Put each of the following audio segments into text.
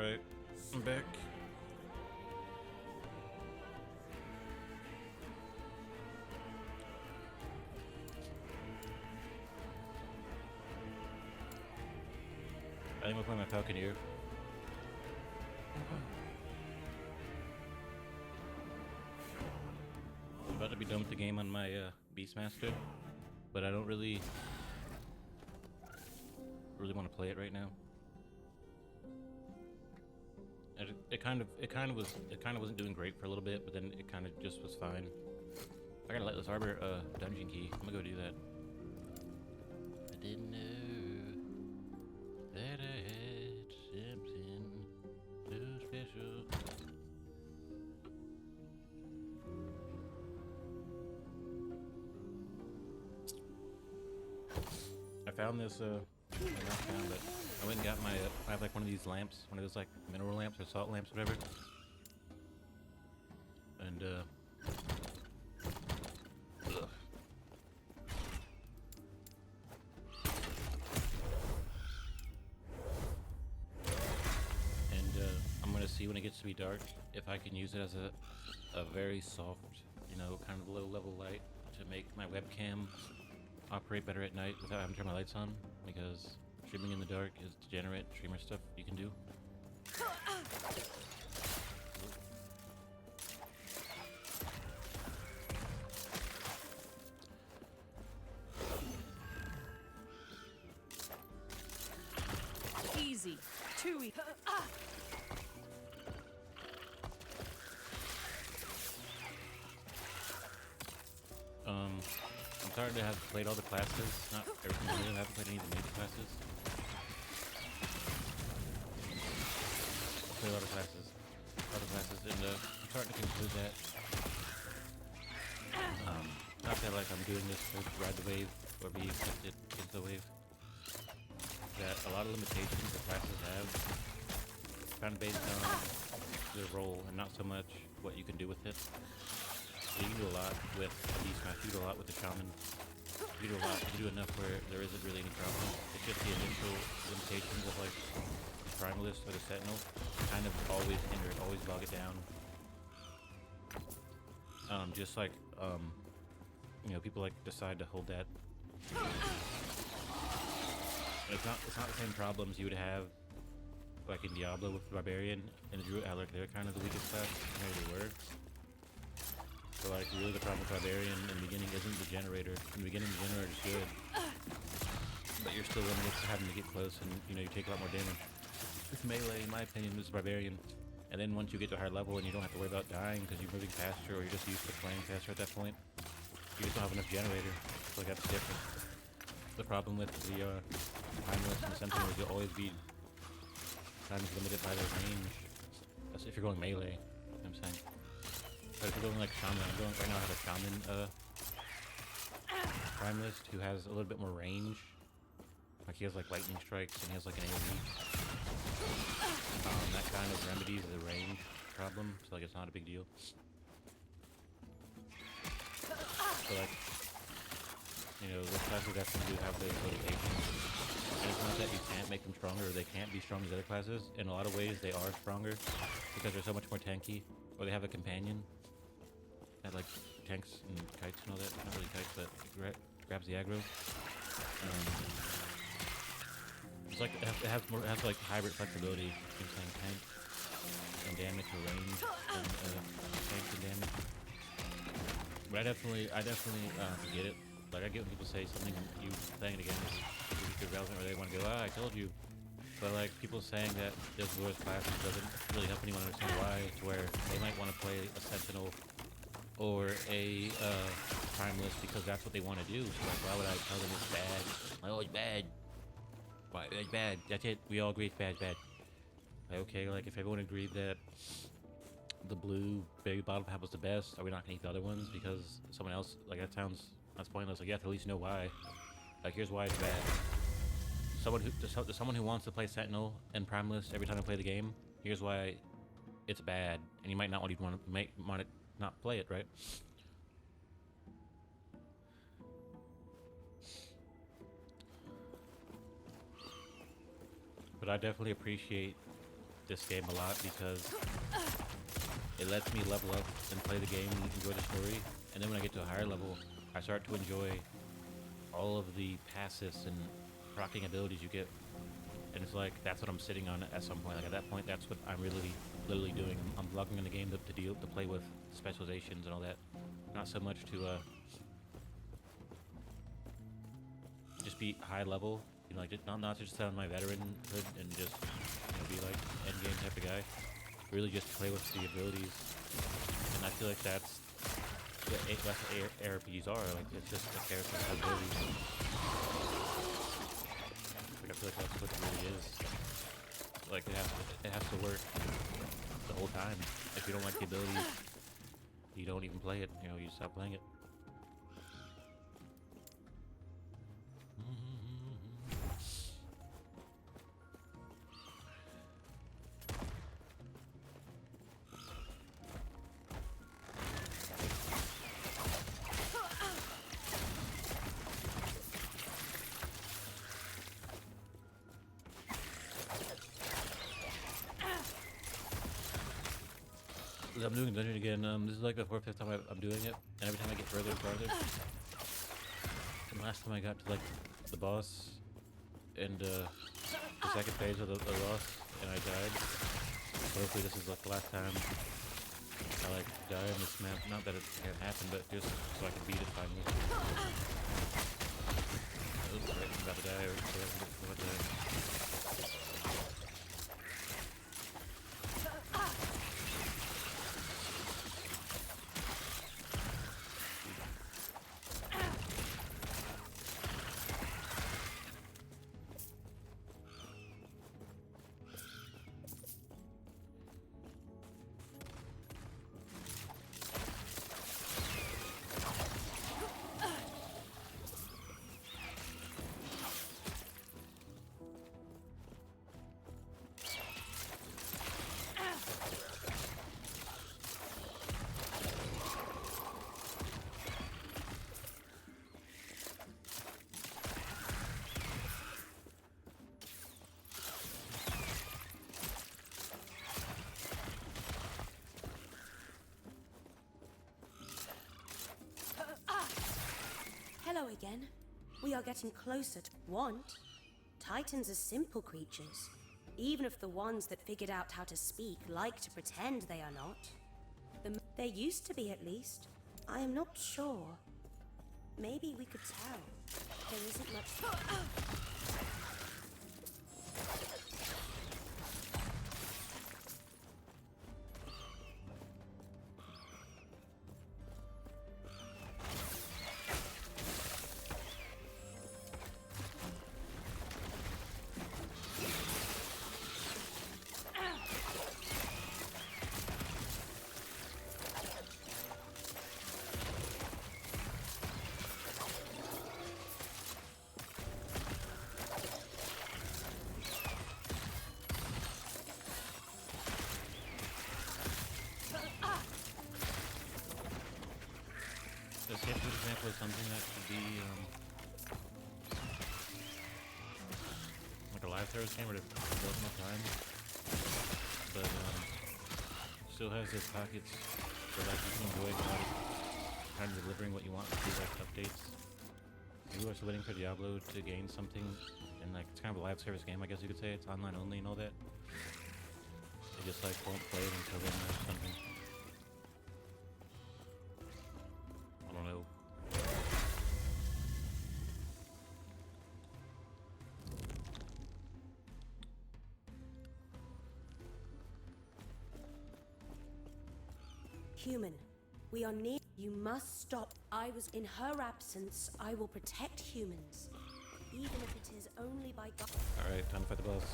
Alright, I'm back. I think we're playing my Falconer. I'm about to be done with the game on my Beastmaster, but I don't really want to play it right now. It kind of wasn't doing great for a little bit, but then it kind of just was fine. I gotta let this Arbor dungeon key. I'm gonna go do that. I didn't know that I had something so special. I found this not found, but I went and got my I have like one of these lamps, one of those like mineral lamps or salt lamps, whatever. And ugh. I'm gonna see when it gets to be dark if I can use it as a very soft, you know, kind of low level light to make my webcam operate better at night without having to turn my lights on, because streaming in the dark is degenerate streamer stuff you can do. Easy. Too easy. I'm sorry to have played all the classes. Not everything I haven't played any of the major classes. I played a lot of classes. And I'm starting to conclude that not that like I'm doing this to ride the wave or be accepted into the wave. That a lot of limitations the classes have kind of based on their role and not so much what you can do with it. So you can do a lot with a Beastmaster, you can do a lot with the Shaman. You can do a lot, you can do enough where there isn't really any problem. It's just the initial limitations of like the Primalist or the Sentinel kind of always hinder it, always bog it down. Just like, you know, people like decide to hold that. It's not the same problems you would have like in Diablo with the Barbarian and the Druid. Like they're kind of the weakest class, maybe they were. So like really the problem with Barbarian in the beginning isn't the generator. In the beginning the generator is good, but you're still limited to having to get close, and you know you take a lot more damage. With melee, in my opinion, is Barbarian. And then once you get to a higher level and you don't have to worry about dying because you're moving faster or you're just used to playing faster at that point, you just don't have enough generator. So like that's different. The problem with the Timeless and the Sentinel is you'll always be times limited by their range. That's if you're going melee, you know what I'm saying? But if you're going like Shaman, right now I have a Shaman Primalist who has a little bit more range. Like he has like lightning strikes and he has like an AoE. That kind of remedies the range problem, so like it's not a big deal. So like, you know, those classes definitely do have those limitations. And it's not that you can't make them stronger or they can't be strong as other classes. In a lot of ways they are stronger because they're so much more tanky, or they have a companion that like tanks and kites and all that. Not really kites, but grabs the aggro. It's like it has like hybrid flexibility between tank and damage or range and tank and damage. But I definitely get it. Like I get when people say something and you saying it again is irrelevant, or they want to go, I told you. But like people saying that this lowest classes doesn't really help anyone understand why, to where they might want to play a Sentinel or a Primalist because that's what they want to do. So like, why would I tell them it's bad? Like, oh, it's bad. Why, it's bad. That's it. We all agree it's bad, Like, okay, like if everyone agreed that the blue baby bottle pap was the best, are we not gonna eat the other ones because someone else? Like that's pointless. Like you have to at least know why. Like here's why it's bad. Someone who wants to play Sentinel and Primalist every time they play the game, here's why it's bad, and you might not want to not play it, right? But I definitely appreciate this game a lot because it lets me level up and play the game and enjoy the story. And then when I get to a higher level, I start to enjoy all of the passives and rocking abilities you get. And it's like, that's what I'm sitting on at some point. Like at that point, that's what I'm really, literally doing. I'm logging in the game to play with specializations and all that. Not so much to just be high level, you know, like not just sound my veteranhood and just, you know, be like end game type of guy. Really just play with the abilities, and I feel like that's what ARPGs are. Like it's just a character has abilities. Like I feel like that's what it really is. Like it has to work the whole time. If you don't like the abilities, you don't even play it. You know, you stop playing it. I'm doing dungeon again. This is like the 4th or 5th time I'm doing it, and every time I get further and farther. And last time I got to like the boss and the second phase of the boss, and I died. So hopefully this is like the last time I like die on this map. Not that it can't happen, but just so I can beat it finally. Oops, right, I'm about to die, or I'm about to die. Hello again. We are getting closer to want. Titans are simple creatures, even if the ones that figured out how to speak like to pretend they are not. There used to be, at least. I am not sure. Maybe we could tell. There isn't much... This game, for example, is something that could be like a live service game where it fills enough time, but still has its pockets where like you can enjoy kind of delivering what you want through like updates. You are still waiting for Diablo to gain something, and like it's kind of a live service game, I guess you could say. It's online only and all that. They just like won't play it until they know something. I don't know. Human, we are near. You must stop. I was in her absence. I will protect humans, even if it is only by God. All right, time to fight the boss.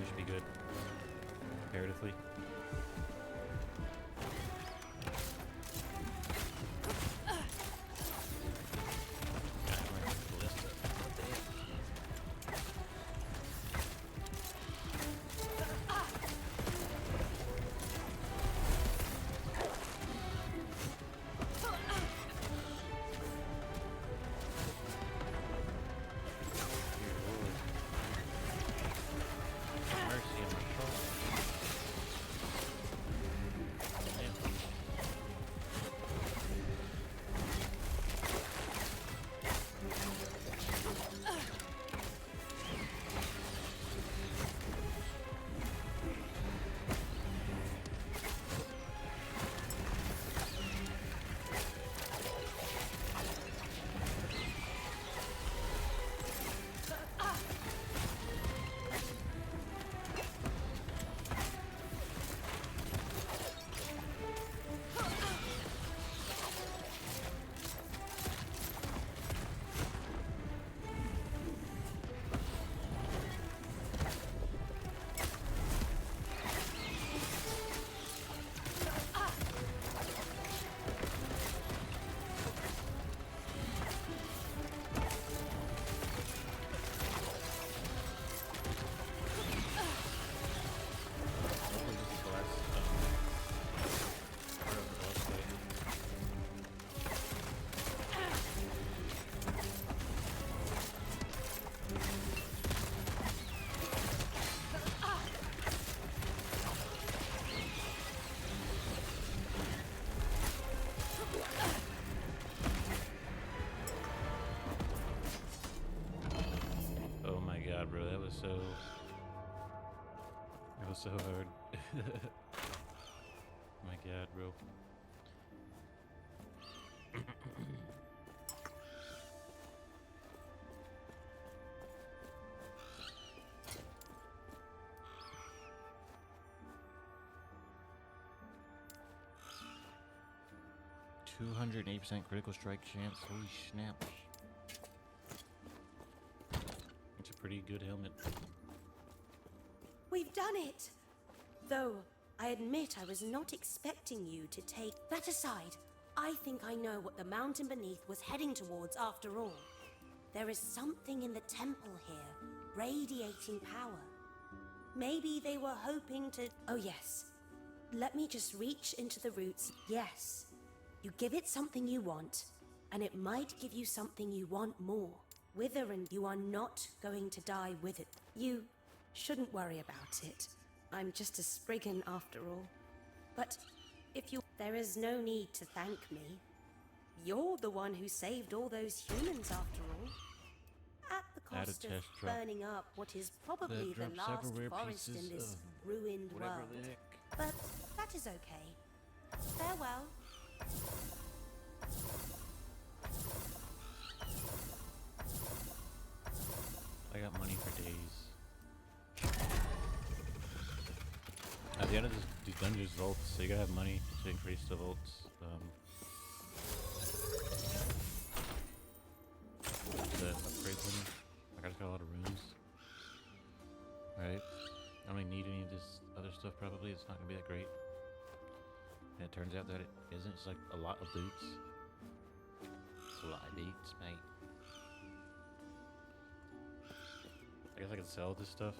should be good. Comparatively. Bro, that was so hard. My god, bro. %208% critical strike chance. Holy snaps. It's a pretty good helmet. We've done it! Though, I admit I was not expecting you to take that aside. I think I know what the mountain beneath was heading towards after all. There is something in the temple here, radiating power. Maybe they were hoping to... Oh yes. Let me just reach into the roots. Yes. You give it something you want, and it might give you something you want more. Wither, and you are not going to die with it. You shouldn't worry about it. I'm just a Spriggan after all. But if you... There is no need to thank me. You're the one who saved all those humans after all. At the cost of burning up what is probably the last forest in this ruined world. But that is okay. Farewell. I got money for days. At the end of these dungeons, vaults, so you gotta have money to increase the vaults. To upgrade them. Like, I just got a lot of runes. Right? I don't really need any of this other stuff, probably. It's not gonna be that great. And it turns out that it isn't. It's like a lot of boots. It's a lot of boots, mate. I guess I can sell this stuff.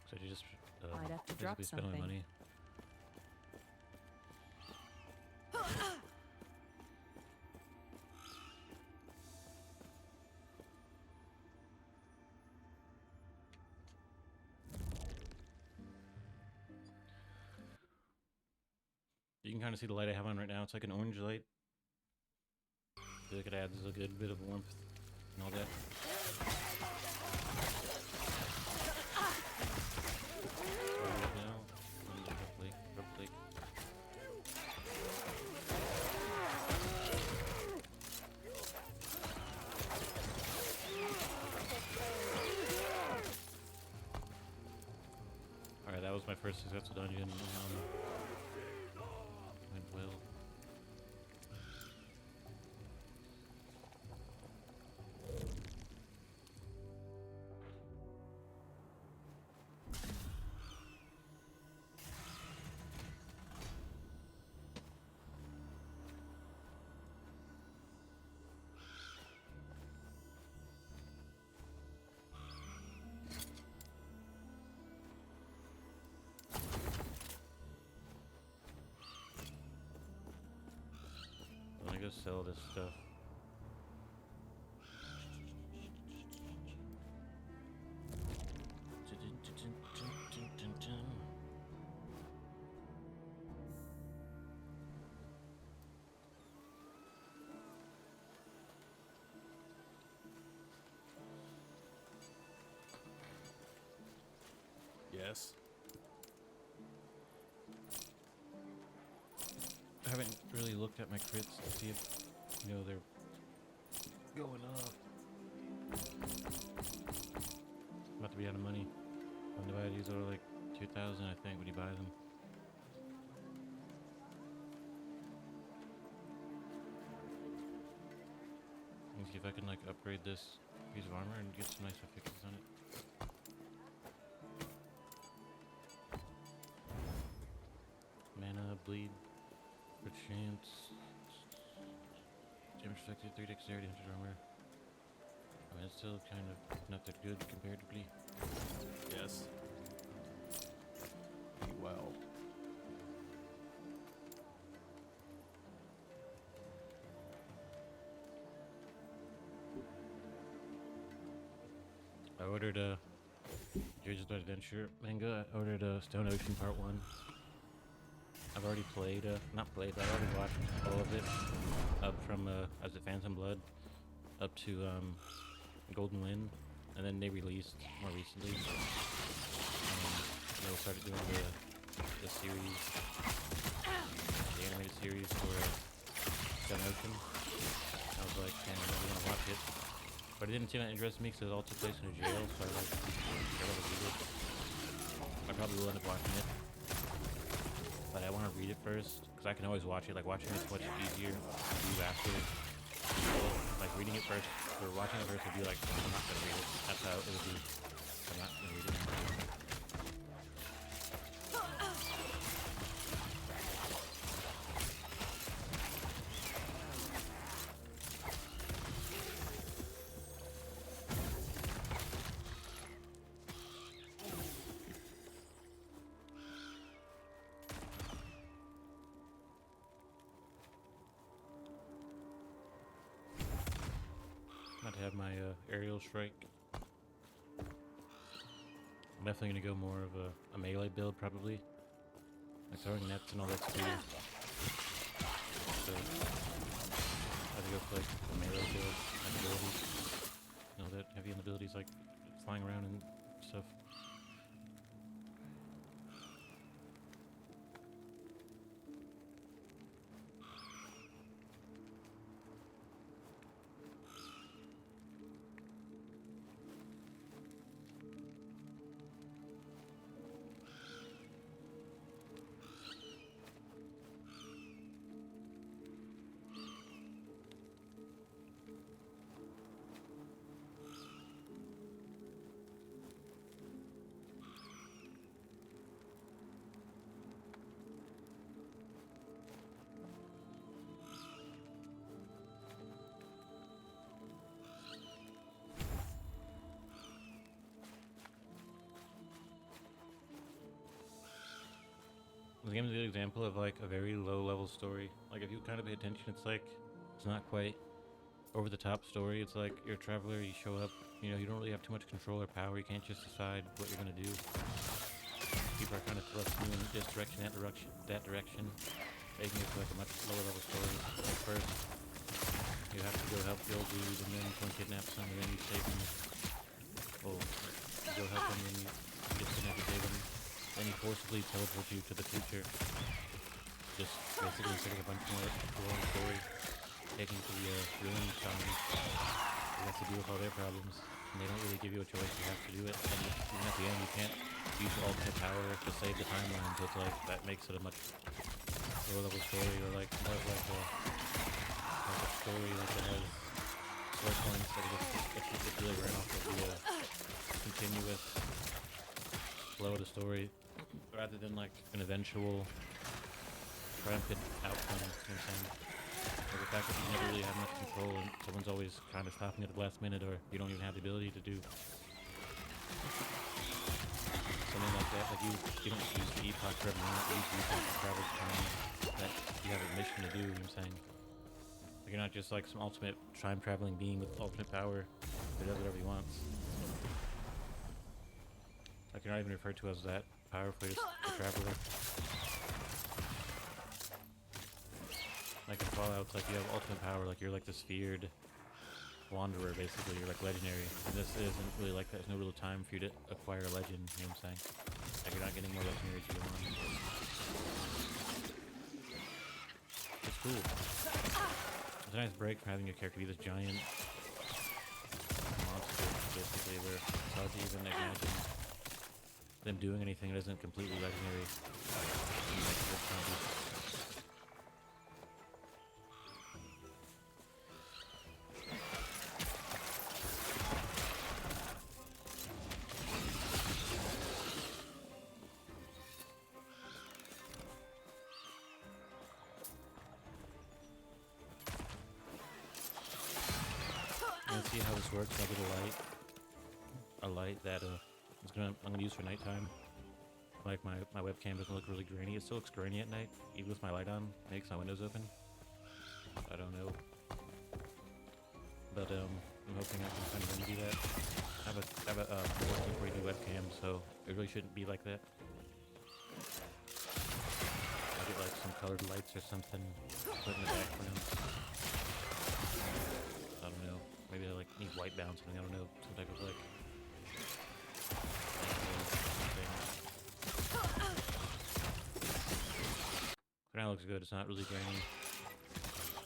So you just I'd have to drop spend my something. money. You can kind of see the light I have on right now. It's like an orange light. I feel like it adds a good bit of warmth and all that. Alright, that was my first successful dungeon. Went well. just sell this stuff. Yes. I haven't really looked at my crits to see if, you know, they're going up. I'm about to be out of money. When do I these are like 2,000, I think, when you buy them. Let me see if I can like upgrade this piece of armor and get some nice fixes on it. Mana, bleed, crit chance, damage affected, 3 dexterity, 100 armor. I mean, it's still kind of not that good comparatively. Yes. Be well. I ordered a Jojo's Adventure manga. I ordered a Stone Ocean Part 1. I've already played, not played, but I already watched all of it. Up from, as it Phantom Blood, up to, Golden Wind. And then they released, more recently, they started doing the series, the animated series for, Stone Ocean. I was like, damn, I really want to watch it. But it didn't seem that interesting me because it all took place in a jail, so I like, I gotta read it. I probably will end up watching it. But I want to read it first, because I can always watch it. Like, watching it's much easier to do after. So, like, reading it first, or watching it first would be like, I'm not gonna read it. That's how it would be. I'm not gonna read it. Might have my aerial strike. I'm definitely gonna go more of a melee build, probably. Like throwing nets and all that's cool. So I have to go for like a melee build and abilities. You know, that heavy on abilities like flying around and stuff. The game's a good example of like a very low level story. Like if you kind of pay attention, it's like, it's not quite over the top story. It's like you're a traveler, you show up, you know, you don't really have too much control or power. You can't just decide what you're gonna do. People are kind of thrusting you in this direction, that direction, making it like a much lower level story. Like first, you have to go help the old dude, and then someone kidnaps him, and then you save him. Oh, you go help him, and you get kidnapped and save him. Then he forcibly teleports you to the future. Just basically setting a bunch more long story, taking to the ruined town. You have to deal with all their problems, and they don't really give you a choice. You have to do it, and even at the end, you can't use ultimate power to save the timeline. So it's like that makes it a much lower level story, or like more of like a story like that has story points that it really ran off of the continuous flow of the story, rather than like an eventual triumphant outcome. You know what I'm saying? Like the fact that you never really have much control and someone's always kind of stopping at the last minute, or you don't even have the ability to do something like that. Like you don't use the Epoch for everyone, you use the Epoch to travel to time that you have a mission to do. You know what I'm saying? Like you're not just like some ultimate time traveling being with ultimate power who does whatever he wants. Like you're not even referred to as that powerful, just a traveler. Like in Fallout, it's like you have ultimate power, like you're like this feared wanderer basically, you're like legendary. And this isn't really like that. There's no real time for you to acquire a legend, you know what I'm saying? Like you're not getting more legendary as you go on. It's cool. It's a nice break from having your character be this giant monster, basically, where it's hard to even imagine them doing anything that isn't completely legendary. And, like, good combos. Let's see how this works. I'll get a light that I'm gonna use for nighttime. Like my webcam doesn't look really grainy. It still looks grainy at night, even with my light on. Makes my windows open. I don't know, but I'm hoping I can kind of remedy that. I have a 1440p webcam, so it really shouldn't be like that. I'll get like some colored lights or something put in the background. I don't know. Maybe I like need white balance or something. I don't know. Some type of like. For now, it looks good. It's not really grainy.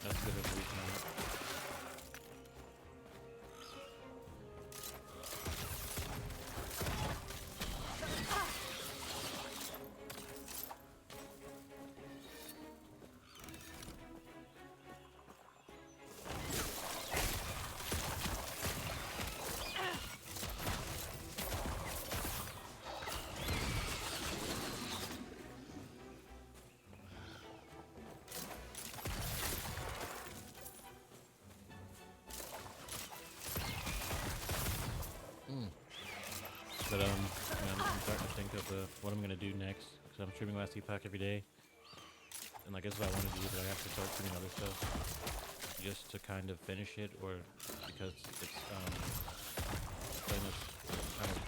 That's good resolution on it. But I'm starting to think of what I'm gonna do next, because I'm streaming last Epoch every day, and like this is what I want to do, but I have to start streaming other stuff just to kind of finish it, or because it's playing this kind of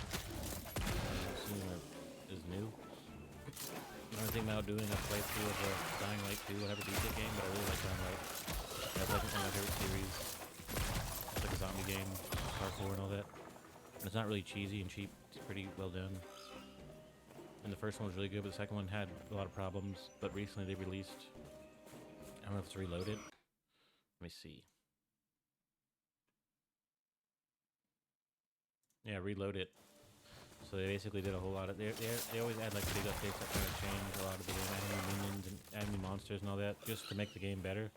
is new. You know, I think about doing a playthrough of Dying Light 2, whatever decent game, but I really like Dying Light. That's like one of my favorite series. It's like a zombie game, parkour and all that. And it's not really cheesy and cheap. It's pretty well done. And the first one was really good, but the second one had a lot of problems. But recently they released, I don't know if it's Reloaded. Let me see. Yeah, Reloaded. So they basically did a whole lot of, they always add like big updates that kind of change a lot of the game, add new minions and add new monsters and all that, just to make the game better.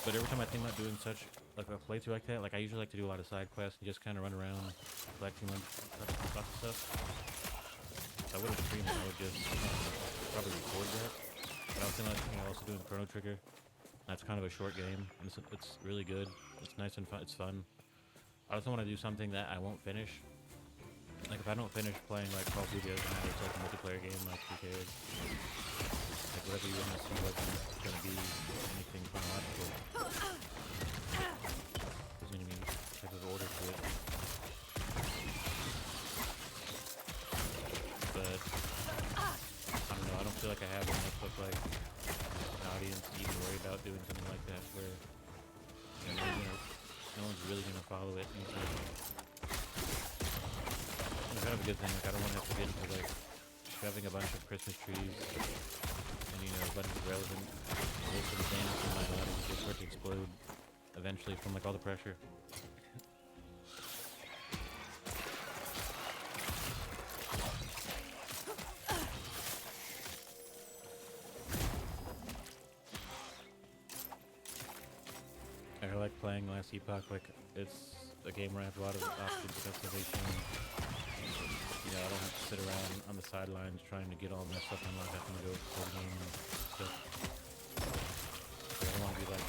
But every time I think about doing such like a playthrough like that, like I usually like to do a lot of side quests and just kind of run around collecting lots of stuff. So I wouldn't stream it, I would just probably record that. But I was thinking also doing Chrono Trigger. That's kind of a short game, and it's really good. It's nice and fun. It's fun. I also want to do something that I won't finish. Like if I don't finish playing like Call of Duty, it's like a multiplayer game. Like who cares? Like whatever you want to see wasn't gonna be anything chronological. There's gonna be type of order to it. But I don't know. I don't feel like I have enough of like an audience to even worry about doing something like that where you know, no one's really gonna follow it. And so, it's kind of a good thing. Like I don't want to have to get into like shoving a bunch of Christmas trees and you know a bunch of relevant things in my audience just start to explode eventually from like all the pressure. I like playing Last Epoch. Like it's a game where I have a lot of options of customization. You know, I don't have to sit around on the sidelines trying to get all my stuff unlocked. I can go play the game and stuff. Like, I don't want to be like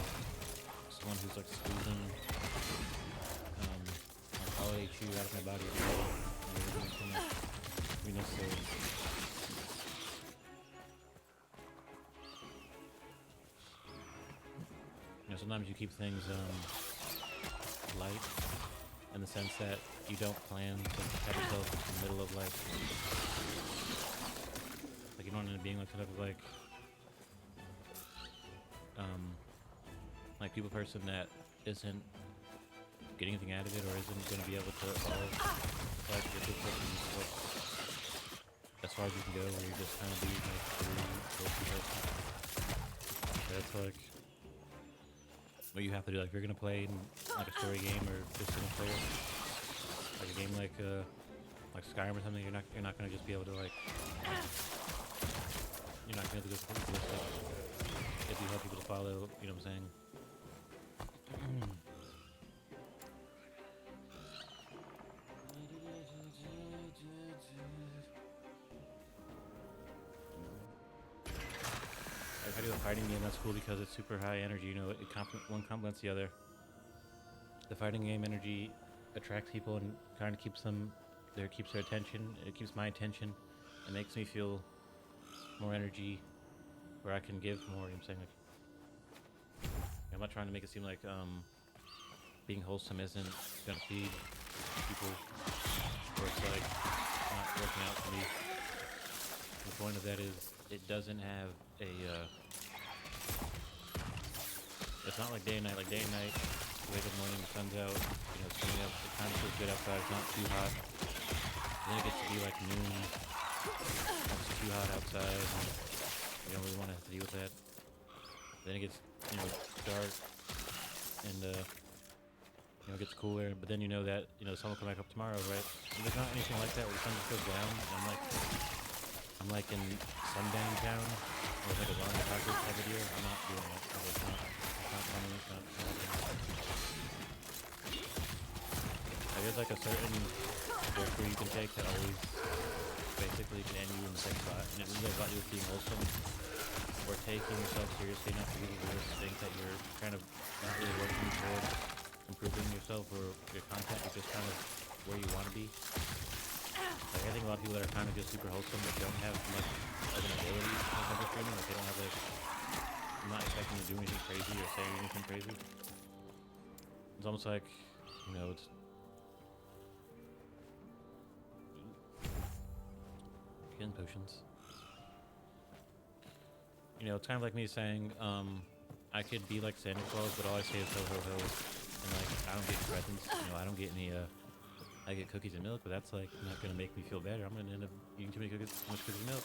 someone who's like squeezing like holiday chew out of my body every day. And everything can be necessary. You know, sometimes you keep things light in the sense that you don't plan to have yourself in the middle of like you don't end up being like sort of like people person that isn't getting anything out of it or isn't going to be able to evolve. Like you're just person like as far as you can go, where you're just kind of being like person. That's like what you have to do. Like if you're gonna play in, like a story game or just single player, like a game like Skyrim or something, you're not gonna just be able to like you're not gonna be able to go through this stuff if you help people to follow. You know what I'm saying? If I do a fighting game, that's cool because it's super high energy. You know, one complements the other. The fighting game energy attracts people and kind of keeps keeps their attention. It keeps my attention. It makes me feel more energy, where I can give more. You know what I'm saying? Like, I'm not trying to make it seem like being wholesome isn't gonna feed people, or it's like not working out for me. The point of that is it doesn't have a it's not like day and night. Like day and night, you wake up in the morning, the sun's out, you know, it's coming up, it kind of feels good outside, it's not too hot. Then it gets to be like noon, it's too hot outside, and you don't really want to have to deal with that. Then it gets, you know, dark, and you know, it gets cooler, but then you know that, you know, the sun will come back up tomorrow, right? And there's not anything like that where the sun just goes down, and I'm like in sundown town, or like a zombie apocalypse type video. I'm not doing that. It's not funny. It's not like, there's like a certain book where you can take that always basically can end you in the same spot, and it really has a lot to do with being wholesome, or taking yourself seriously enough to really think that you're kind of not really working toward improving yourself or your content is just kind of where you want to be. Like, I think a lot of people that are kind of just super wholesome but don't have much of an ability to cover streaming, like they don't have like, I'm not expecting to do anything crazy or say anything crazy. It's almost like, you know, it's healing potions. You know, it's kind of like me saying, I could be like Santa Claus, but all I say is ho ho ho, and like I don't get presents. You know, I don't get any I get cookies and milk, but that's like not gonna make me feel better. I'm gonna end up eating too much cookies and milk.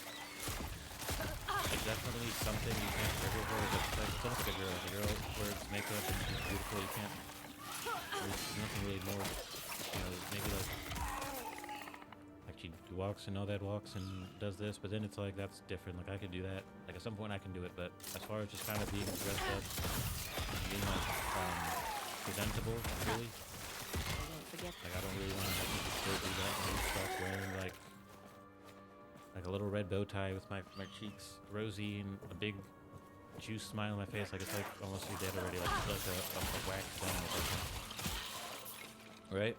It's definitely something you can't trigger for. It's like it's almost like a girl. Like a girl wears makeup and she's beautiful. You can't. There's nothing really more. You know, maybe like she walks and all that walks and does this, but then it's like that's different. Like I could do that. Like at some point I can do it, but as far as just kind of being dressed up, being like presentable, really. Like I don't really want to still do that and start wearing like a little red bow tie with my cheeks rosy and a big juice smile on my face. Like it's like almost you're dead already. Like it's like a wax down or something. Right?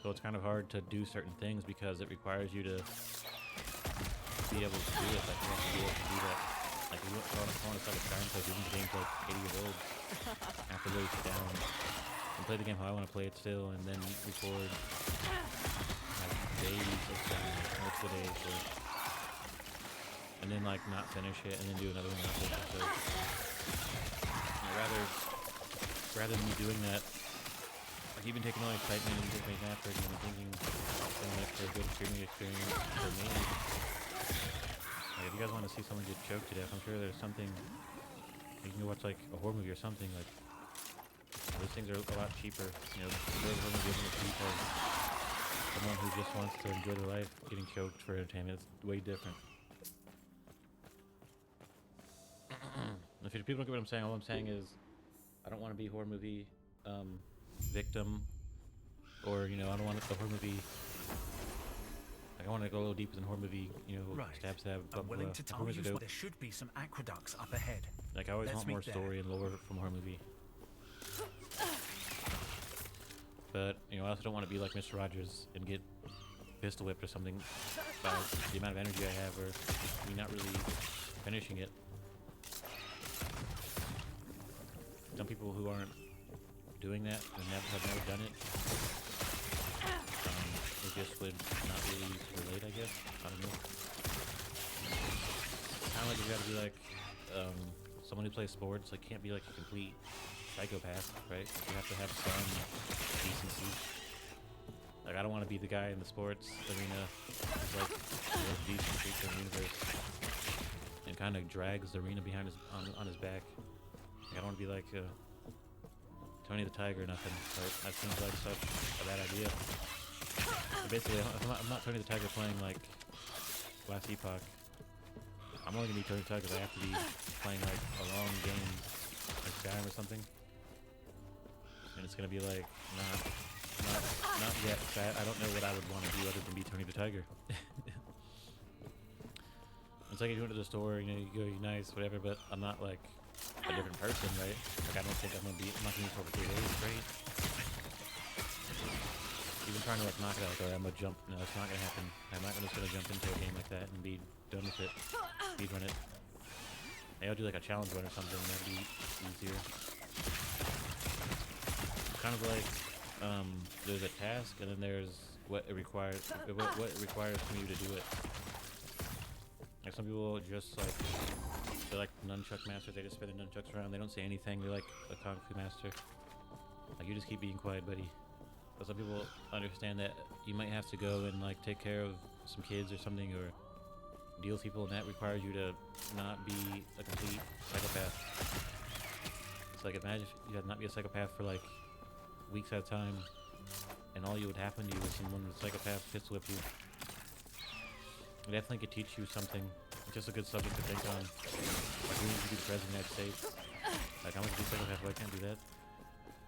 So it's kind of hard to do certain things because it requires you to be able to do it. Like you have to be able to do that. Like if you want to start a Skyrim play, even games like 80 years old, I have to really sit down and play the game how I want to play it still, and then record like days of time, multiple days, and then like not finish it, and then do another one after. So rather than me doing that, like even taking all the excitement and just making effort and thinking it's gonna make for a good streaming experience for me. Like if you guys want to see someone get choked to death, I'm sure there's something you can go watch like a horror movie or something. Like those things are a lot cheaper. You know, those horror movies are cheap as someone who just wants to enjoy their life getting choked for entertainment. It's way different. If people don't get what I'm saying, all I'm saying is I don't want to be a horror movie victim, or you know, I don't want the horror movie. Like I want to go a little deeper than horror movie. You know, right. stab. I'm willing to tell you there should be some aqueducts up ahead. Like I always want more story and lore from a horror movie. But you know, I also don't want to be like Mr. Rogers and get pistol whipped or something by the amount of energy I have, or me not really finishing it. some people who aren't doing that and have never done it, it just would not really relate, I guess. I don't know. Kind of like you gotta be like someone who plays sports. Like, can't be like a complete psychopath, right? You have to have some decency. Like, I don't want to be the guy in the sports arena who's like the most decent creature in the universe and kind of drags the arena behind his on his back. Like, I don't want to be like Tony the Tiger or nothing. Right? That seems like such a bad idea. But basically, I'm not Tony the Tiger playing like last Epoch. I'm only gonna be Tony the Tiger because I have to be playing like a long game, like Skyrim or something. And it's gonna be like not yet. I don't know what I would want to do other than be Tony the Tiger. It's like you go into the store, you know, you go, you're nice, whatever, but I'm not like a different person, right? Like, I don't think I'm not gonna use for 3 days straight. Even trying to like knock it out, like, I'm gonna jump. No, it's not gonna happen. I'm not just gonna jump into a game like that and be done with it. Speedrun it. Maybe I'll do like a challenge run or something. That'd be easier. Kind of like there's a task and then there's what it requires. What it requires from you to do it. Like, some people just like, they're like nunchuck masters. They just spin the nunchucks around. They don't say anything. They're like a kung fu master. Like, you just keep being quiet, buddy. But some people understand that you might have to go and like take care of some kids or something, or deal with people, and that requires you to not be a complete psychopath. It's like, imagine if you had not be a psychopath for like weeks at a time, and all you would happen to you was someone with psychopath pistol whip you. It definitely could teach you something. It's just a good subject to think on. Like, we need to be the president of the United States. Like, I'm gonna be a psychopath, but I can't do that.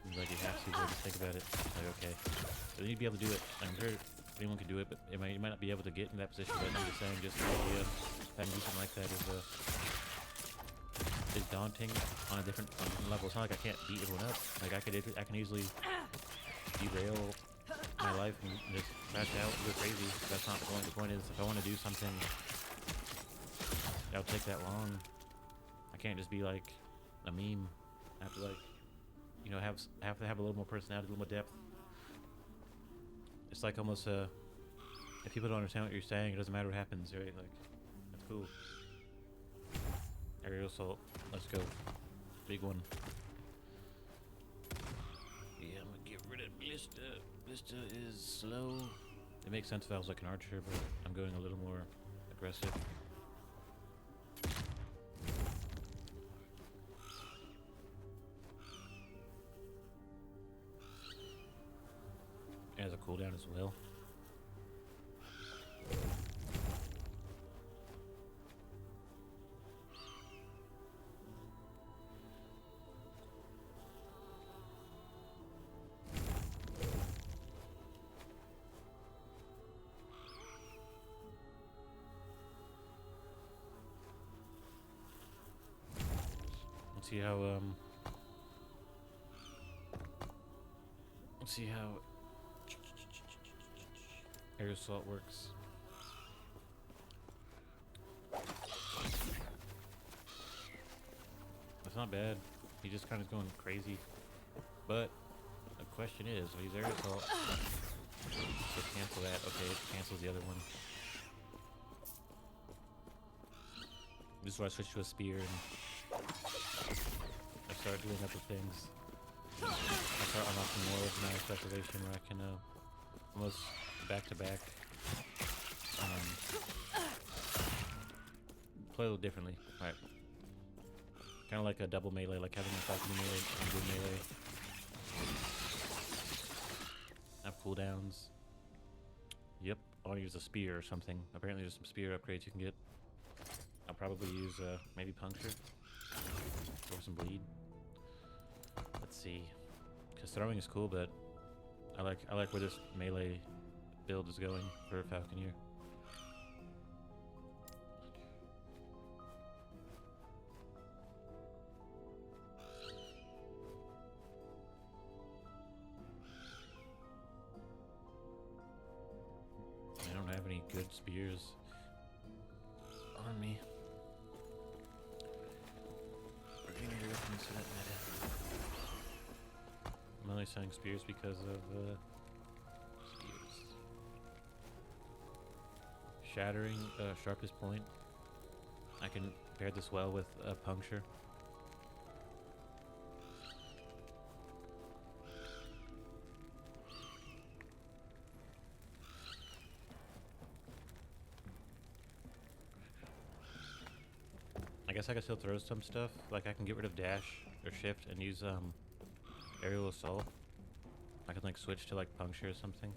And like, you have to, but just think about it. Like, okay. So you need to be able to do it. I'm sure anyone can do it, but you might not be able to get in that position. But I'm just saying, just the idea of having to do something like that is daunting on a different level. It's not like I can't beat everyone up. Like, I can easily derail my life and just crash out and go crazy. That's not the point. The point is, if I want to do something that'll take that long, I can't just be like a meme. I have to, like, you know, have to have a little more personality, a little more depth. It's like almost if people don't understand what you're saying, it doesn't matter what happens, right? Like, that's cool. Aerial assault. Let's go. Big one. Yeah, I'm gonna get rid of Blista. Blista is slow. It makes sense if I was like an archer, but I'm going a little more aggressive. It has a cooldown as well. Let's see how air assault works. That's not bad. He just kind of going crazy. But the question is, when he's air assault, just cancel that. Okay, it cancels the other one. This is where I switch to a spear and I start doing other things. I start unlocking more of my speculation where I can almost back-to-back play a little differently. Right. Kind of like a double melee, like having a Falconer melee and good melee. Have cooldowns. Yep, I'll use a spear or something. Apparently there's some spear upgrades you can get. I'll probably use maybe puncture or some bleed. Let's see, because throwing is cool, but I like where this melee build is going for Falconer. I don't have any good spears on me. We're gonna need a reference to that meta. only selling spears because of spears. Shattering, sharpest point. I can pair this well with puncture. I guess I can still throw some stuff. Like I can get rid of dash or shift and use aerial assault. I can like switch to like puncture or something.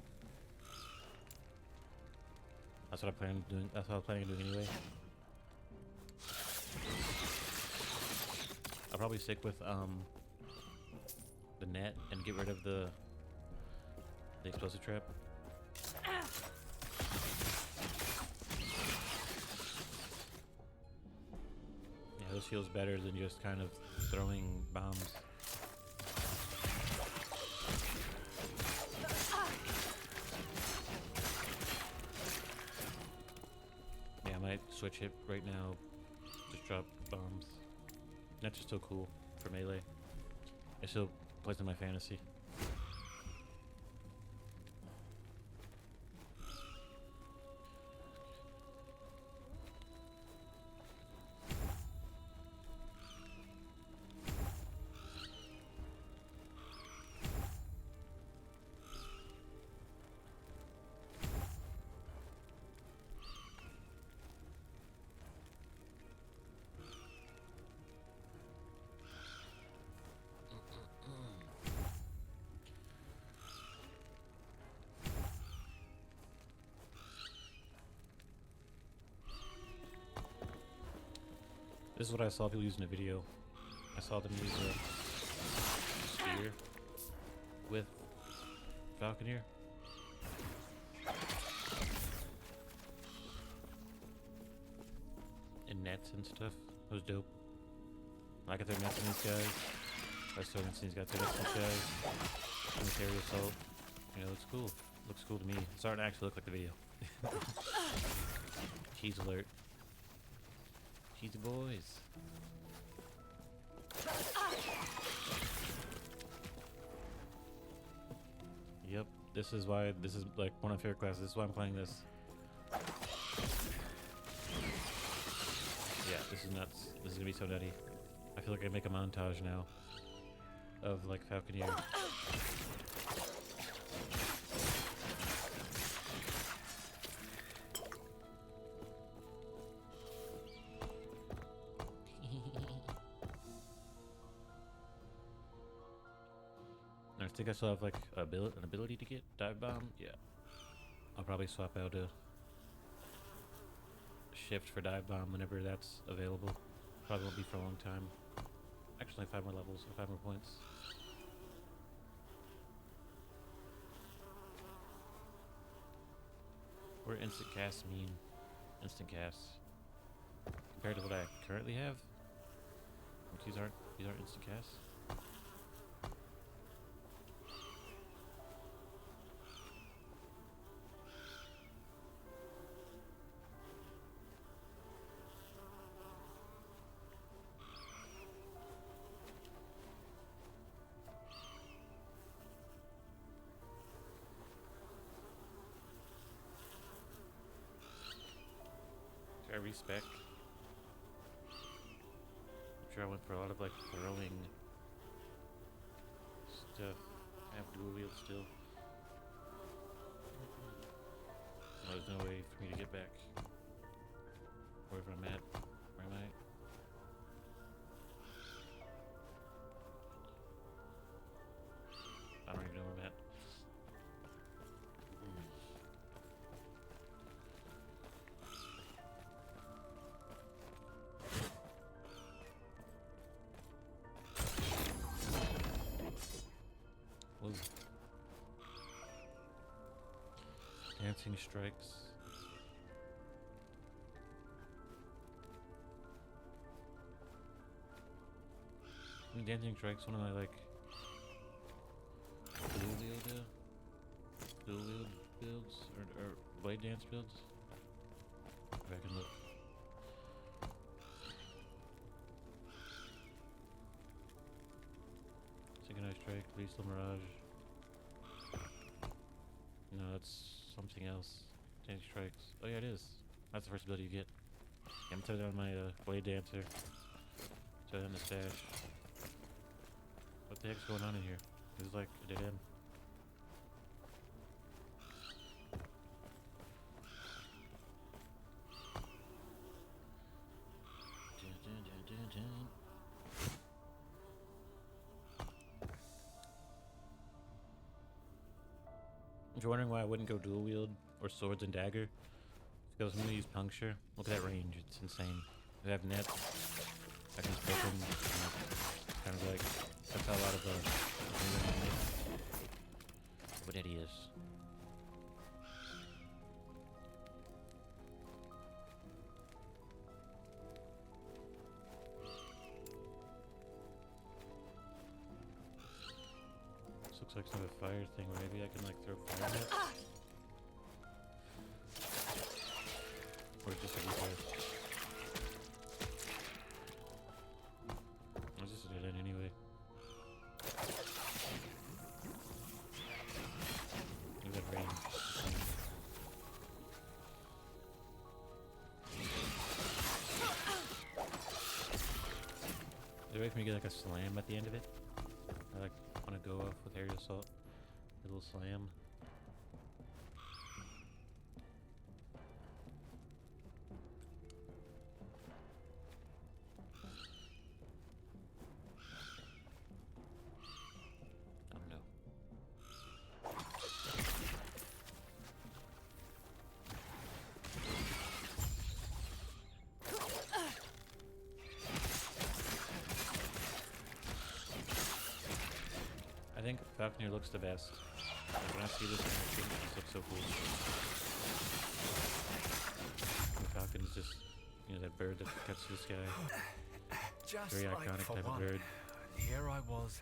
That's what I plan on doing. That's what I was planning on doing anyway. I'll probably stick with the net and get rid of the explosive trap. Yeah, this feels better than just kind of throwing bombs. Yeah, I might switch it right now. Just drop bombs. That's just still cool for melee. It still plays in my fantasy. This is what I saw people use in a video. I saw them use a spear with Falconer. And nets and stuff. It was dope. I could throw nets in these guys. I was throwing these guys, throw nets in these guys. And this aerial assault. You know, it's cool. Looks cool to me. It's starting to actually look like the video. Cheese alert. Cheesy boys. Yep, this is why this is like one of my favorite classes. This is why I'm playing this. Yeah, this is nuts. This is gonna be so nutty. I feel like I make a montage now of like Falconer. I think I still have like an ability to get dive bomb. Yeah, I'll probably swap out a shift for dive bomb whenever that's available. Probably won't be for a long time. Actually, 5 more levels, 5 more points. What do instant casts mean? Instant casts compared to what I currently have. These aren't instant casts. I respec. I'm sure I went for a lot of like throwing stuff. I have dual wield still. No, there's no way for me to get back wherever I'm at. Where am I? I don't even know where I'm at. Dancing strikes. Dancing strikes one of my like dual wield builds or blade dance builds. If I can look. Synchronized Strike, Lethal Mirage. No, that's something else. Dandy Strikes. Oh yeah, it is. That's the first ability you get. Yeah, I'm throwing down my Blade Dancer. Throw down the stash. What the heck's going on in here? This is like a dead end. If you're wondering why I wouldn't go dual wield or swords and dagger, it's because I'm gonna use puncture. Look at that range, it's insane. I have nets, I can split them, kind of like, that's how a lot of what it is. This looks like some of a fire thing, maybe I can like throw fire at it? Or just a defense? I just did it anyway. Look at that range. Is there a way for me to get like a slam at the end of it? I like want to go off with aerial assault. A little slam. Oh no. I think Falconer looks the best. Like when I see this in action, it just looks so cool. The Falcon is just, you know, that bird that cuts to the sky. Just Very like iconic for type of one. bird. Here I was,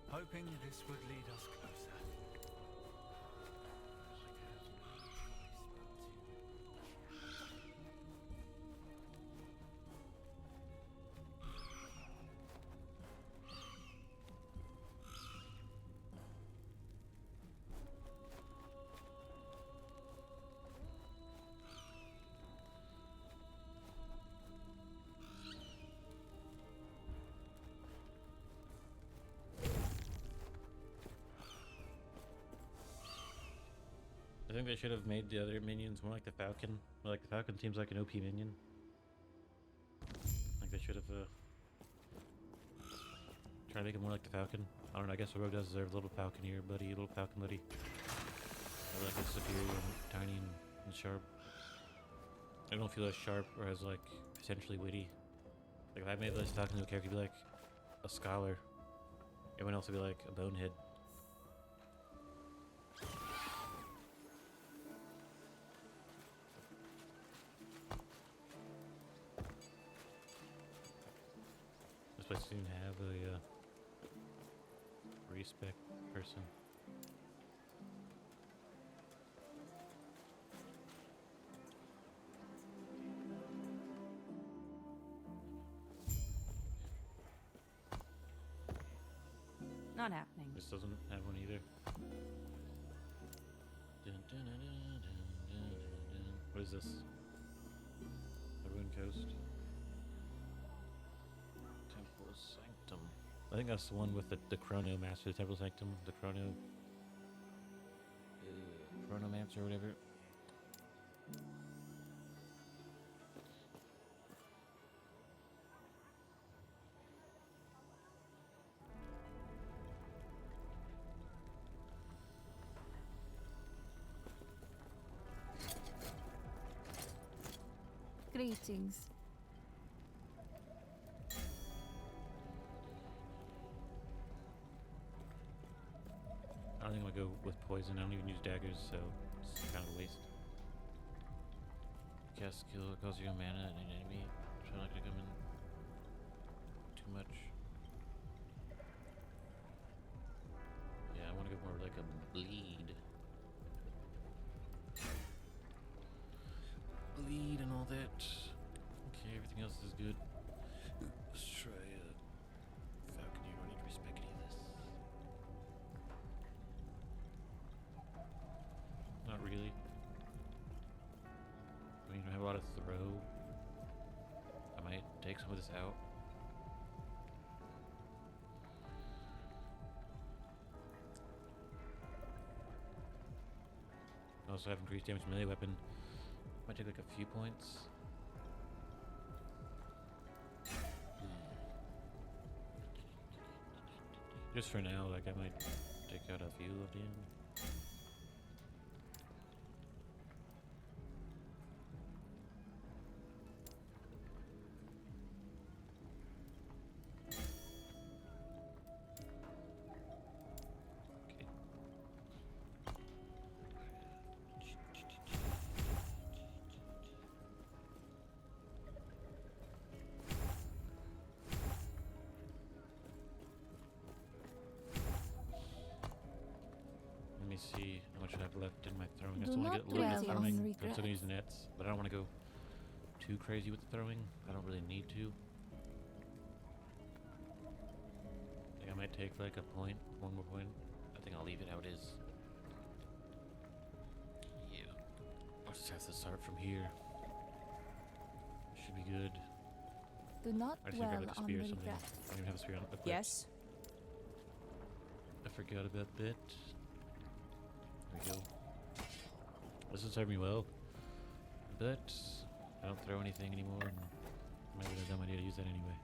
hoping this would lead us closer. I think they should have made the other minions more like the Falcon. Like the Falcon seems like an OP minion. Like they should have tried to make it more like the Falcon. I don't know, I guess the Rogue does deserve a little Falconeer buddy, little Falcon buddy. Or like it's superior and tiny and sharp. I don't feel as sharp or as like potentially witty. Like if I made this Falcon into a character, it'd be like a scholar. Everyone else would be like a bonehead. This place doesn't even have a respec person. Not happening. This doesn't have one either. Dun, dun, dun, dun, dun, dun, dun. What is this? The Ruined Coast. Temple Sanctum. I think that's the one with the Chrono Master, the Temple Sanctum, the Chronomancer or whatever. Greetings. I don't think I'm gonna go with poison. I don't even use daggers, so it's kind of a waste. Cast skill causes you mana and an enemy. Try not to come in too much. Yeah, I want to go more like a bleed. Bleed and all that. Okay, everything else is good. Let's try Falconer. I don't need to respect any of this. a throw. I might take some of this out. I also have increased damage melee weapon. Might take like a few points. Just for now, like I might take out a few of them. See how much I have left in my throwing. I Do still want not to get a little bit of dwell throwing. on I'm still regrets. gonna use the nets, but I don't want to go too crazy with the throwing. I don't really need to. I think I might take like a point, one more point. I think I'll leave it how it is. Yeah. I'll just have to start from here. Should be good. Do not I just need to dwell grab like a on spear or something. regrets. I don't even have a spear on equipped. Yes? I forgot about that. There we go. This will serve me well, but I don't throw anything anymore, and maybe it's a dumb idea to use that anyway.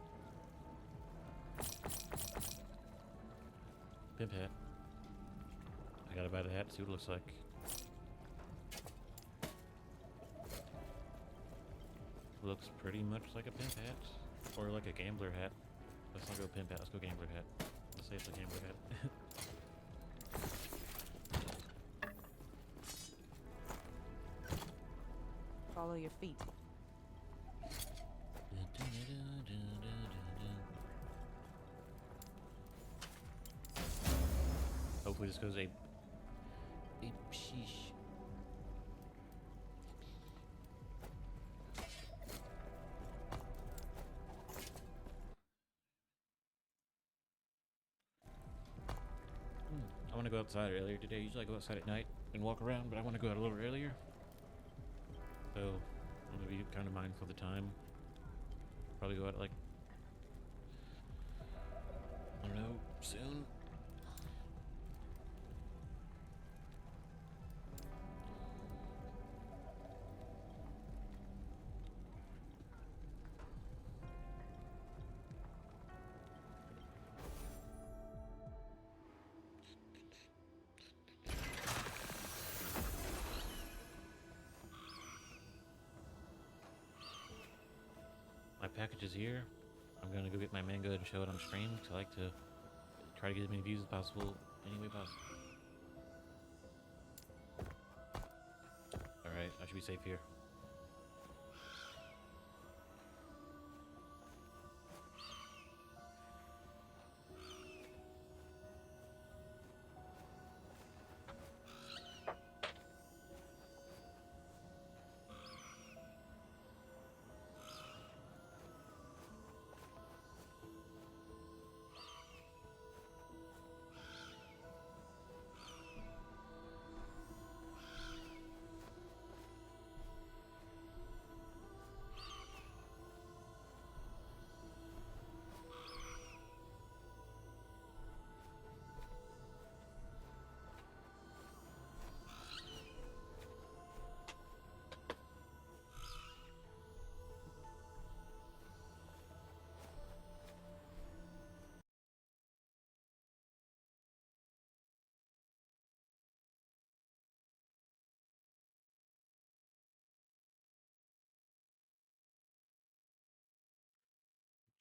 Pimp hat. I gotta buy the hat, see what it looks like. Looks pretty much like a pimp hat, or like a gambler hat. Let's not go pimp hat, let's go gambler hat. Let's say it's a gambler hat. Follow your feet. Hopefully this goes a sheesh. I want to go outside earlier today. Usually I go outside at night and walk around, but I want to go out a little earlier. So I'm gonna be kind of mindful of the time. Probably go out like, I don't know, soon. My package is here. I'm gonna go get my mango and show it on stream because I like to try to get as many views as possible any way possible. Alright, I should be safe here.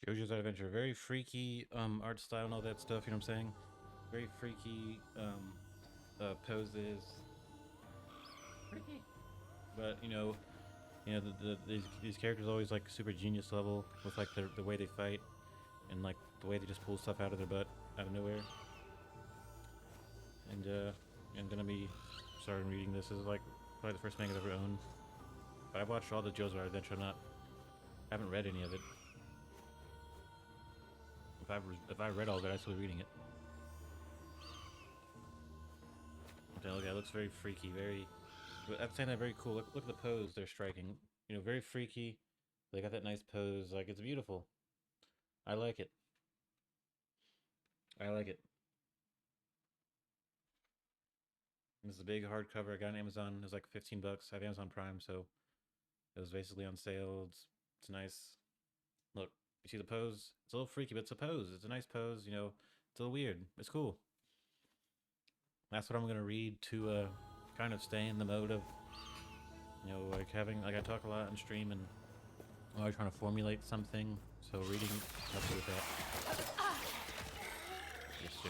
JoJo's Adventure, very freaky art style and all that stuff, you know what I'm saying? Very freaky poses. Freaky. But these characters always like super genius level with like the way they fight and like the way they just pull stuff out of their butt out of nowhere. And I'm gonna be starting reading this. This is like probably the first manga I've ever owned. But I've watched all the JoJo's Adventure, I haven't read any of it. If I read all of it, I'd still be reading it. Okay, look, it looks very freaky, very. But I'm saying that very cool. Look at the pose they're striking. You know, very freaky. They got that nice pose. Like, it's beautiful. I like it. I like it. This is a big hardcover. I got on Amazon. It was like 15 bucks. I have Amazon Prime, so it was basically on sale. It's nice. Look, you see the pose? It's a little freaky, but it's a pose. It's a nice pose, you know. It's a little weird. It's cool. That's what I'm gonna read to kind of stay in the mode of, you know, like having, like I talk a lot on stream and I'm always trying to formulate something. So reading helps with that. Yes, sir.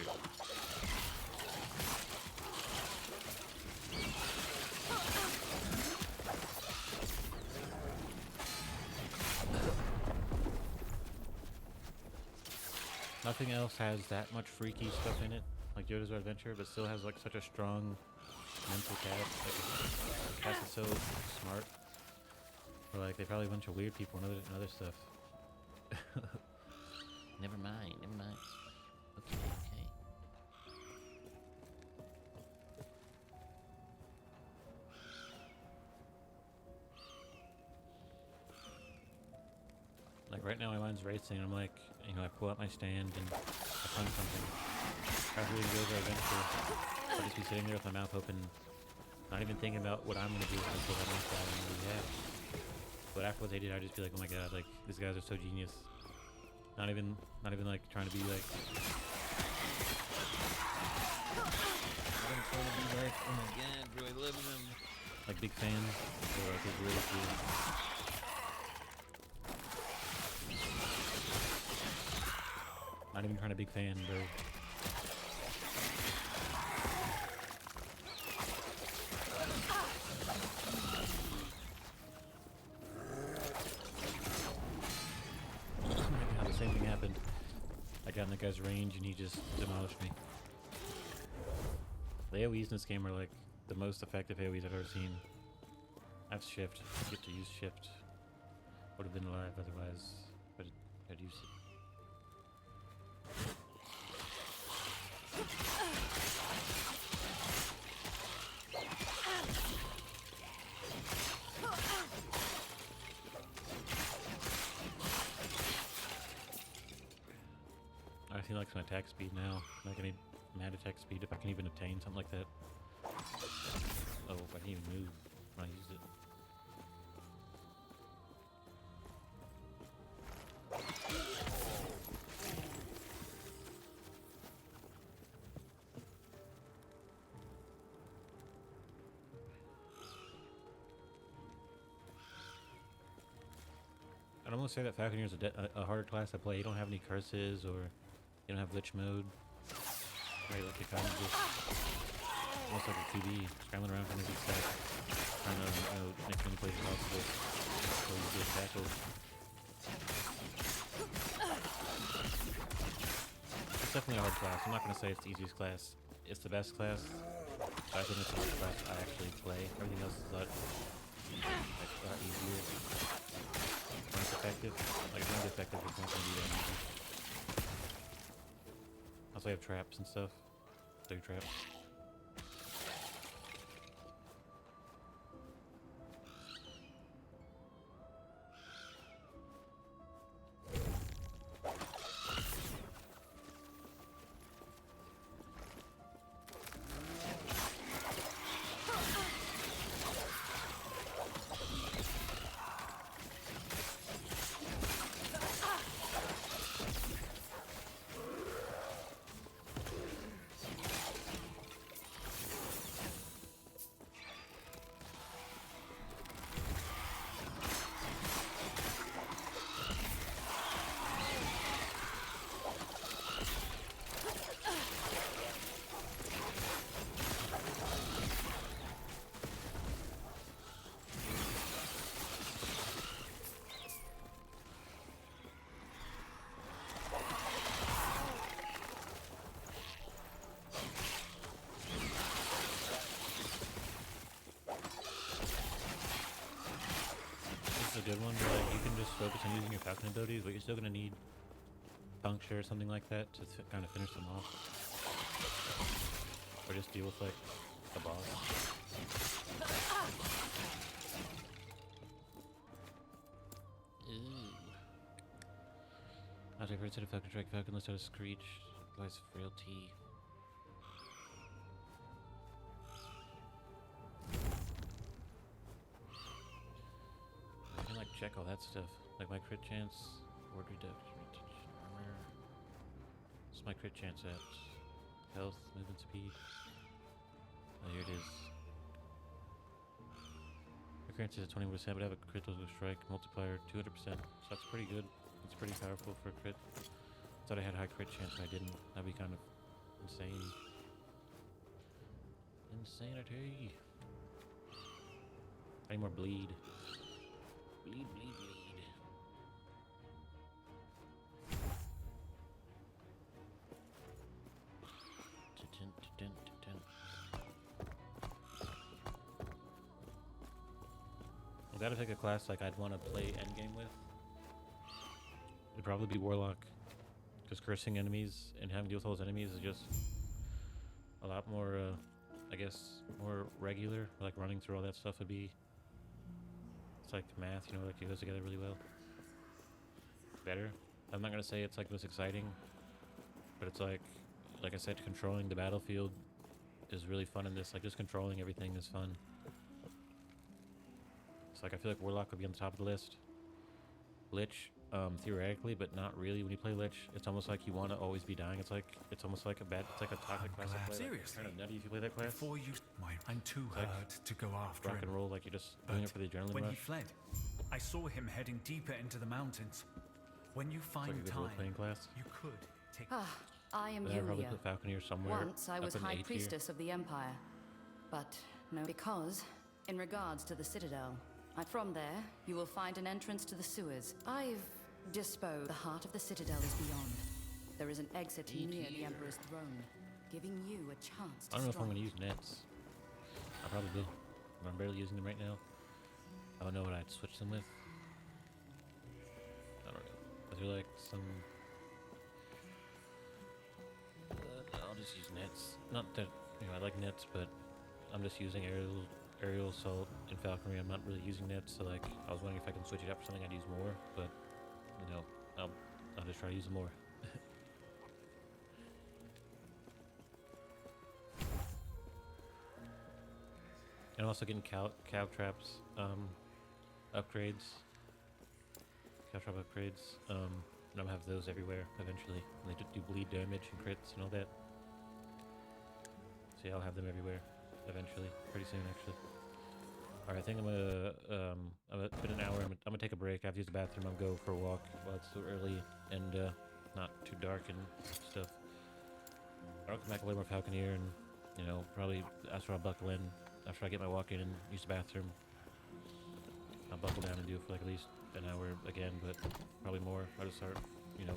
Nothing else has that much freaky stuff in it, like JoJo's Adventure, but still has like such a strong mental cast. Like, the cast is so smart. Or like they probably a bunch of weird people and other stuff. Never mind. Okay. Like right now my mind's racing. I'm like, you know, I pull out my stand and I find something. I really go over Adventure. I'll just be sitting there with my mouth open, not even thinking about what I'm gonna do until that next guy and yeah. But after what they did, I'd just be like, oh my god, like these guys are so genius. Not even like trying to be like. I'm trying to be like, oh my god, bro, I love them. Like big fans. So like it's really cool. Not even trying to big fan, bro. Oh my god, the same thing happened. I got in the guy's range and he just demolished me. The AoEs in this game are like the most effective AoEs I've ever seen. That's shift. I get to use shift. Would have been alive otherwise, but I'd use it. I feel like some attack speed now. Like I need mad attack speed if I can even obtain something like that. Oh, I didn't even move when I used it. I'd almost say that Falconer is a harder class to play. You don't have any curses or you don't have glitch mode. Right, like you kind of just almost like a 2D, scrambling around trying to get stuff, trying to make as many plays as possible so you get tackled. It's definitely a hard class. I'm not going to say it's the easiest class. It's the best class, but I think it's the hardest class I actually play. Everything else is a lot easier. When it's effective, like it's not effective, it's not going to be that easy. Also, I have traps and stuff. 3 traps. A good one, but like, you can just focus on using your Falcon abilities, but you're still gonna need puncture or something like that to kind of finish them off, or just deal with like a boss. I'll take to the Falcon Strike. Falcon lets out a screech. Applies frailty. I can like check all that stuff. Like my crit chance, ward reduction, retention, armor. What's my crit chance at? Health, movement speed. Oh, here it is. My crit chance is at 20%, but I have a critical strike multiplier 200%. So that's pretty good. It's pretty powerful for a crit. Thought I had a high crit chance, and I didn't. That'd be kind of insane. Insanity. I need more bleed. Bleed, bleed, bleed. I gotta pick a class like I'd want to play endgame with. It'd probably be Warlock. Because cursing enemies and having to deal with all those enemies is just a lot more, I guess, more regular. Like running through all that stuff would be, it's like math, you know, like it goes together really well. Better. I'm not going to say it's like most exciting, but it's like I said, controlling the battlefield is really fun in this. Like just controlling everything is fun. It's like I feel like Warlock would be on the top of the list. Lich. Theoretically, but not really. When you play Lich, it's almost like you want to always be dying. It's almost like a toxic class to play. Seriously? Kind of nutty if you play that class. Before you, I'm too like hurt to go after rock him. and roll, like you're just doing it for the adrenaline When rush. he fled, I saw him heading deeper into the mountains. When you It's find like a good time, role-playing class. you could take. I am But I'd probably Yulia. put Falconer somewhere. Once I was up in High 8 tier. Priestess of the Empire. But no, because, in regards to the Citadel, from there, you will find an entrance to the sewers. I've disposed. The heart of the Citadel is beyond. There is an exit near the Emperor's throne, giving you a chance to I don't know if I'm strike. going to use nets. I probably will. But I'm barely using them right now. I don't know what I'd switch them with. I don't know. Is there like some... I'll just use nets. Not that, you know, I like nets, but I'm just using aerial assault and falconry. I'm not really using nets, so like, I was wondering if I can switch it up for something I'd use more, but, you know, I'll just try to use them more. And I'm also getting cow traps, upgrades. Cow trap upgrades. And I'm gonna have those everywhere eventually. And they do bleed damage and crits and all that. So yeah, I'll have them everywhere eventually. Pretty soon, actually. Alright, I think it's been an hour. I'm gonna take a break. I have to use the bathroom. I'm gonna go for a walk while it's so early and not too dark and stuff. I'll come back and play more Falconer and, you know, probably after I'll buckle in. After I get my walk in and use the bathroom, I'll buckle down and do it for like at least an hour again, but probably more. I'll just start, you know,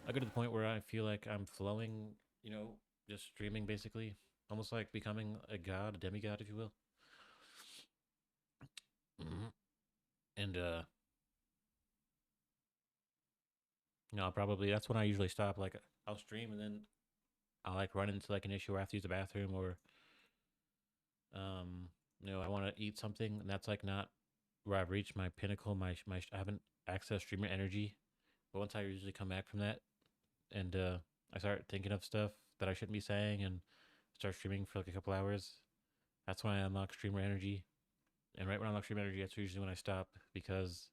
I go to the point where I feel like I'm flowing, you know, just streaming basically. Almost like becoming a god, a demigod, if you will. And, you know, I'll probably, that's when I usually stop. Like, I'll stream and then I'll like run into like an issue where I have to use the bathroom or, you know, I want to eat something, and that's like not where I've reached my pinnacle. I haven't accessed streamer energy, but once I usually come back from that, and I start thinking of stuff that I shouldn't be saying, and start streaming for like a couple hours, that's when I unlock streamer energy. And right when I unlock streamer energy, that's usually when I stop, because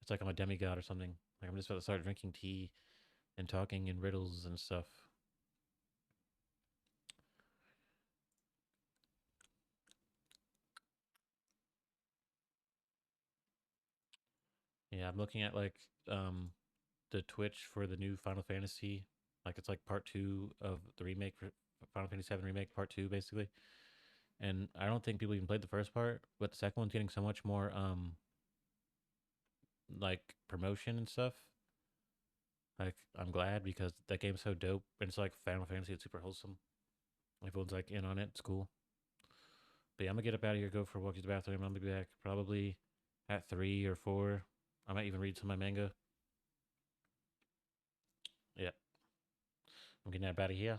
it's like I'm a demigod or something. Like I'm just about to start drinking tea and talking in riddles and stuff. Yeah, I'm looking at like the Twitch for the new Final Fantasy. Like it's like part 2 of the remake for Final Fantasy 7 remake, part 2 basically. And I don't think people even played the first part, but the second one's getting so much more like promotion and stuff. Like I'm glad, because that game's so dope, and it's like Final Fantasy, it's super wholesome. Everyone's like in on it, it's cool. But yeah, I'm gonna get up out of here, go for a walk to the bathroom. I'm gonna be back probably at 3 or 4. I might even read some of my manga. Yeah. I'm getting out of here.